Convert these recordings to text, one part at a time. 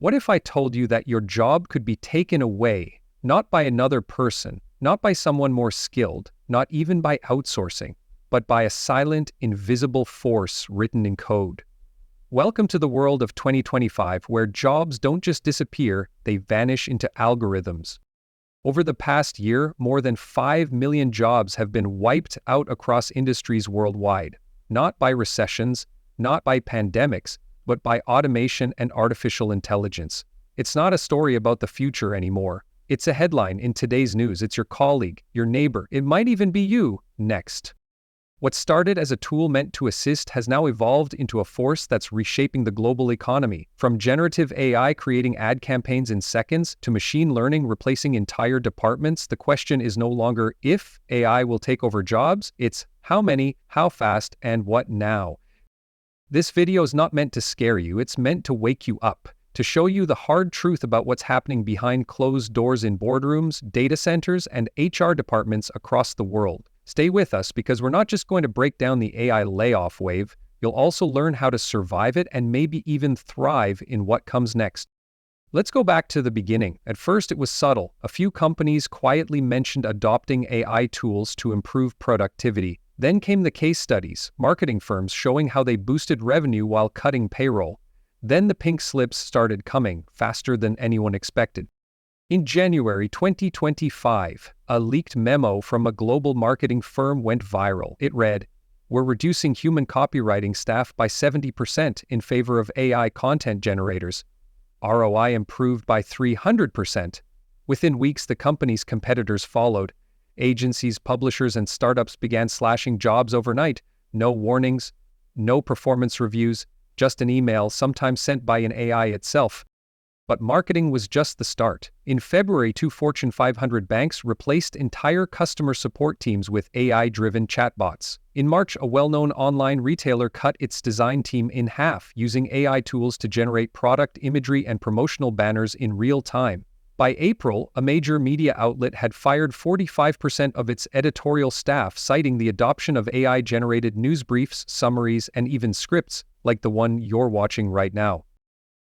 What if I told you that your job could be taken away, not by another person, not by someone more skilled, not even by outsourcing, but by a silent, invisible force written in code? Welcome to the world of 2025, where jobs don't just disappear, they vanish into algorithms. Over the past year, more than 5 million jobs have been wiped out across industries worldwide, not by recessions, not by pandemics, but by automation and artificial intelligence. It's not a story about the future anymore. It's a headline in today's news. It's your colleague, your neighbor, it might even be you, next. What started as a tool meant to assist has now evolved into a force that's reshaping the global economy. From generative AI creating ad campaigns in seconds to machine learning replacing entire departments, the question is no longer if AI will take over jobs, it's how many, how fast, and what now. This video is not meant to scare you, it's meant to wake you up, to show you the hard truth about what's happening behind closed doors in boardrooms, data centers, and HR departments across the world. Stay with us because we're not just going to break down the AI layoff wave, you'll also learn how to survive it and maybe even thrive in what comes next. Let's go back to the beginning. At first it was subtle. A few companies quietly mentioned adopting AI tools to improve productivity. Then came the case studies, marketing firms showing how they boosted revenue while cutting payroll. Then the pink slips started coming, faster than anyone expected. In January 2025, a leaked memo from a global marketing firm went viral. It read, "We're reducing human copywriting staff by 70% in favor of AI content generators. ROI improved by 300%. Within weeks, the company's competitors followed. Agencies, publishers, and startups began slashing jobs overnight. No warnings, no performance reviews, just an email, sometimes sent by an AI itself. But marketing was just the start. In February, 2 Fortune 500 banks replaced entire customer support teams with AI-driven chatbots. In March, a well-known online retailer cut its design team in half using AI tools to generate product imagery and promotional banners in real time. By April, a major media outlet had fired 45% of its editorial staff, citing the adoption of AI-generated news briefs, summaries, and even scripts, like the one you're watching right now.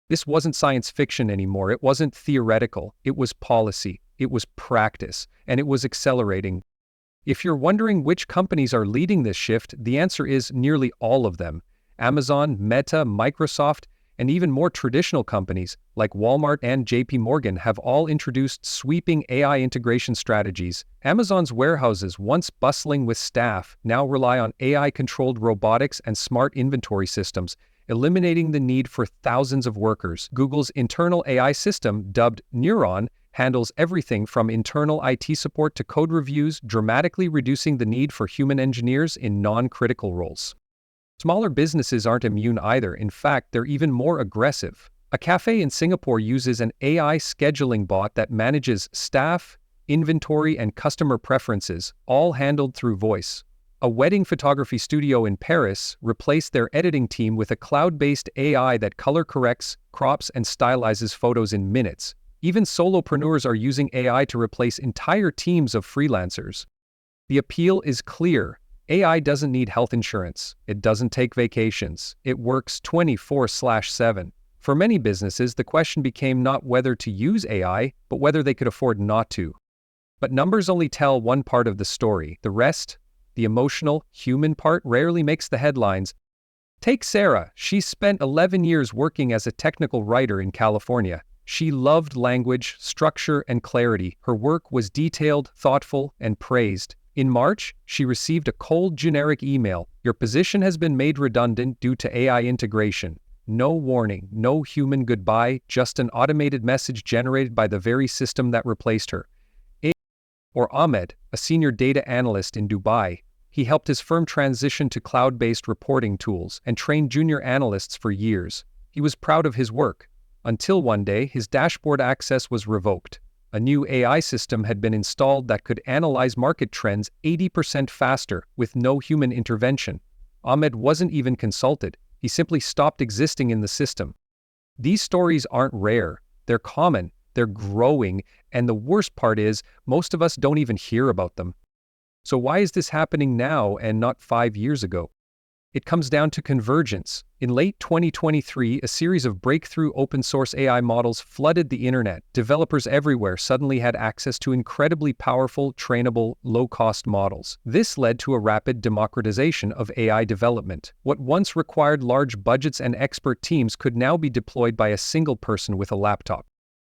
This wasn't science fiction anymore, it wasn't theoretical, it was policy, it was practice, and it was accelerating. If you're wondering which companies are leading this shift, the answer is nearly all of them. Amazon, Meta, Microsoft, and even more traditional companies like Walmart and JP Morgan have all introduced sweeping AI integration strategies. Amazon's warehouses, once bustling with staff, now rely on AI-controlled robotics and smart inventory systems, eliminating the need for thousands of workers. Google's internal AI system, dubbed Neuron, handles everything from internal IT support to code reviews, dramatically reducing the need for human engineers in non-critical roles. Smaller businesses aren't immune either. In fact, they're even more aggressive. A cafe in Singapore uses an AI scheduling bot that manages staff, inventory, and customer preferences, all handled through voice. A wedding photography studio in Paris replaced their editing team with a cloud-based AI that color corrects, crops, and stylizes photos in minutes. Even solopreneurs are using AI to replace entire teams of freelancers. The appeal is clear. AI doesn't need health insurance. It doesn't take vacations. It works 24/7. For many businesses, the question became not whether to use AI, but whether they could afford not to. But numbers only tell one part of the story. The rest, the emotional, human part, rarely makes the headlines. Take Sarah. She spent 11 years working as a technical writer in California. She loved language, structure, and clarity. Her work was detailed, thoughtful, and praised. In March, she received a cold, generic email. Your position has been made redundant due to AI integration. No warning, no human goodbye, just an automated message generated by the very system that replaced her. Or Ahmed, a senior data analyst in Dubai. He helped his firm transition to cloud-based reporting tools and trained junior analysts for years. He was proud of his work. Until one day, his dashboard access was revoked. A new AI system had been installed that could analyze market trends 80% faster with no human intervention. Ahmed wasn't even consulted. He simply stopped existing in the system. These stories aren't rare. They're common. They're growing. And the worst part is, most of us don't even hear about them. So why is this happening now and not 5 years ago? It comes down to convergence. In late 2023, a series of breakthrough open-source AI models flooded the internet. Developers everywhere suddenly had access to incredibly powerful, trainable, low-cost models. This led to a rapid democratization of AI development. What once required large budgets and expert teams could now be deployed by a single person with a laptop.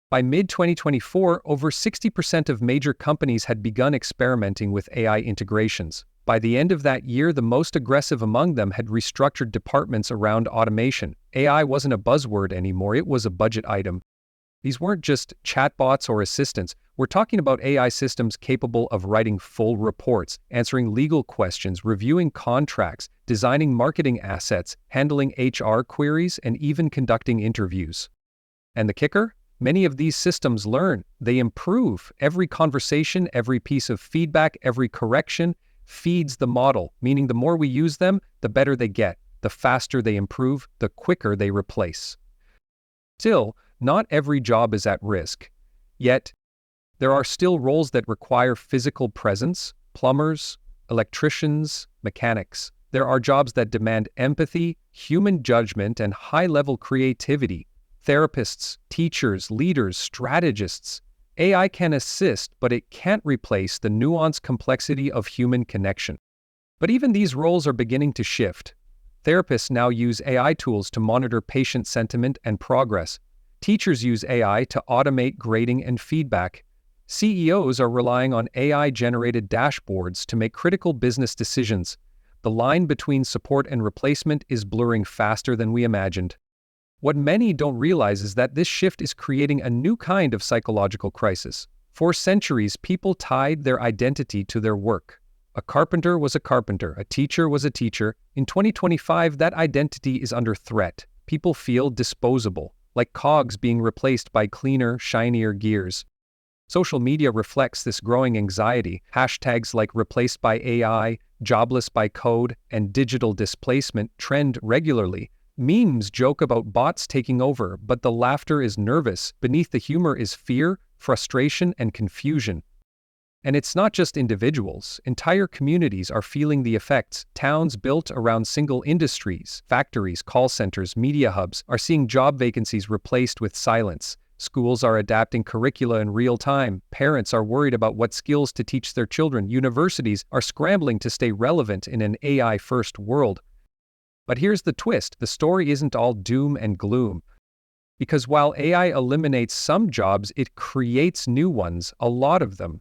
By mid-2024, over 60% of major companies had begun experimenting with AI integrations. By the end of that year, the most aggressive among them had restructured departments around automation. AI wasn't a buzzword anymore, it was a budget item. These weren't just chatbots or assistants. We're talking about AI systems capable of writing full reports, answering legal questions, reviewing contracts, designing marketing assets, handling HR queries, and even conducting interviews. And the kicker? Many of these systems learn. They improve. Every conversation, every piece of feedback, every correction feeds the model, meaning the more we use them, the better they get, the faster they improve, the quicker they replace. Still, not every job is at risk. Yet, there are still roles that require physical presence: plumbers, electricians, mechanics. There are jobs that demand empathy, human judgment, and high-level creativity. Therapists, teachers, leaders, strategists. AI can assist, but it can't replace the nuanced complexity of human connection. But even these roles are beginning to shift. Therapists now use AI tools to monitor patient sentiment and progress. Teachers use AI to automate grading and feedback. CEOs are relying on AI-generated dashboards to make critical business decisions. The line between support and replacement is blurring faster than we imagined. What many don't realize is that this shift is creating a new kind of psychological crisis. For centuries, people tied their identity to their work. A carpenter was a carpenter, a teacher was a teacher. In 2025, that identity is under threat. People feel disposable, like cogs being replaced by cleaner, shinier gears. Social media reflects this growing anxiety. Hashtags like replaced by AI, jobless by code, and digital displacement trend regularly. Memes joke about bots taking over, but the laughter is nervous. Beneath the humor is fear, frustration, and confusion. And it's not just individuals. Entire communities are feeling the effects. Towns built around single industries, factories, call centers, media hubs, are seeing job vacancies replaced with silence. Schools are adapting curricula in real time. Parents are worried about what skills to teach their children. Universities are scrambling to stay relevant in an AI-first world. But here's the twist: the story isn't all doom and gloom. Because while AI eliminates some jobs, it creates new ones, a lot of them.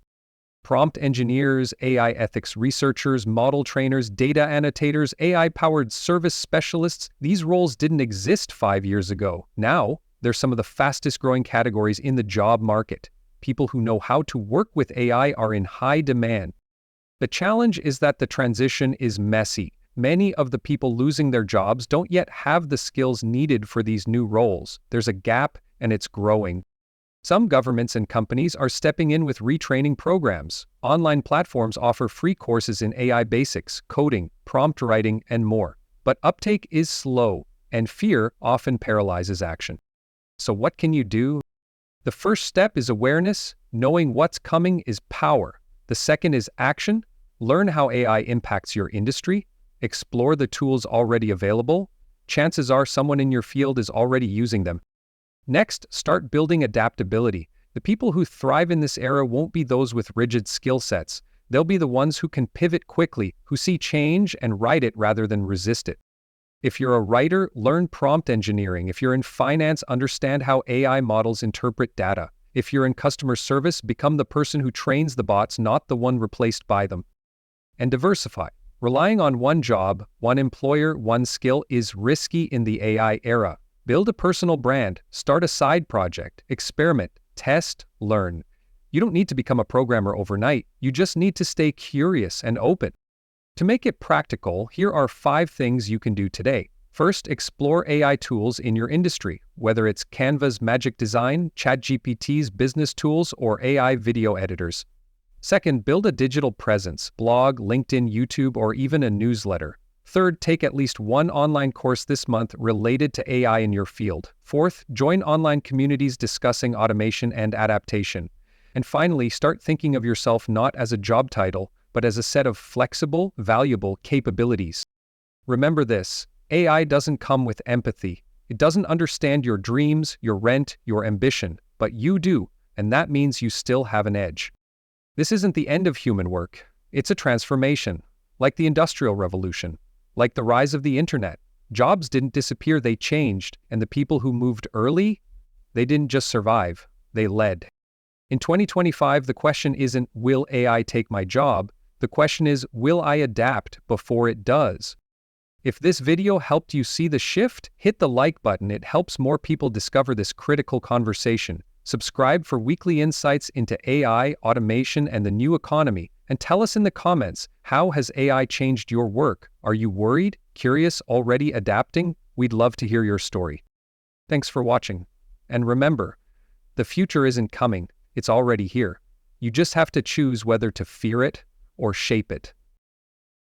Prompt engineers, AI ethics researchers, model trainers, data annotators, AI-powered service specialists, these roles didn't exist 5 years ago. Now, they're some of the fastest-growing categories in the job market. People who know how to work with AI are in high demand. The challenge is that the transition is messy. Many of the people losing their jobs don't yet have the skills needed for these new roles. There's a gap, and it's growing. Some governments and companies are stepping in with retraining programs. Online platforms offer free courses in AI basics, coding, prompt writing, and more. But uptake is slow, and fear often paralyzes action. So what can you do? The first step is awareness. Knowing what's coming is power. The second is action. Learn how AI impacts your industry. Explore the tools already available. Chances are someone in your field is already using them. Next, start building adaptability. The people who thrive in this era won't be those with rigid skill sets. They'll be the ones who can pivot quickly, who see change and ride it rather than resist it. If you're a writer, learn prompt engineering. If you're in finance, understand how AI models interpret data. If you're in customer service, become the person who trains the bots, not the one replaced by them. And diversify. Relying on one job, one employer, one skill is risky in the AI era. Build a personal brand, start a side project, experiment, test, learn. You don't need to become a programmer overnight. You just need to stay curious and open. To make it practical, here are 5 things you can do today. First, explore AI tools in your industry, whether it's Canva's Magic Design, ChatGPT's business tools, or AI video editors. Second, build a digital presence: blog, LinkedIn, YouTube, or even a newsletter. Third, take at least one online course this month related to AI in your field. Fourth, join online communities discussing automation and adaptation. And finally, start thinking of yourself not as a job title, but as a set of flexible, valuable capabilities. Remember this, AI doesn't come with empathy. It doesn't understand your dreams, your rent, your ambition, but you do, and that means you still have an edge. This isn't the end of human work. It's a transformation, like the Industrial Revolution, like the rise of the internet. Jobs didn't disappear, they changed, and the people who moved early, they didn't just survive, they led. In 2025, the question isn't, will AI take my job? The question is, will I adapt before it does? If this video helped you see the shift, hit the like button. It helps more people discover this critical conversation. Subscribe for weekly insights into AI, automation, and the new economy. And tell us in the comments, how has AI changed your work? Are you worried, curious, already adapting? We'd love to hear your story. Thanks for watching. And remember, the future isn't coming, it's already here. You just have to choose whether to fear it or shape it.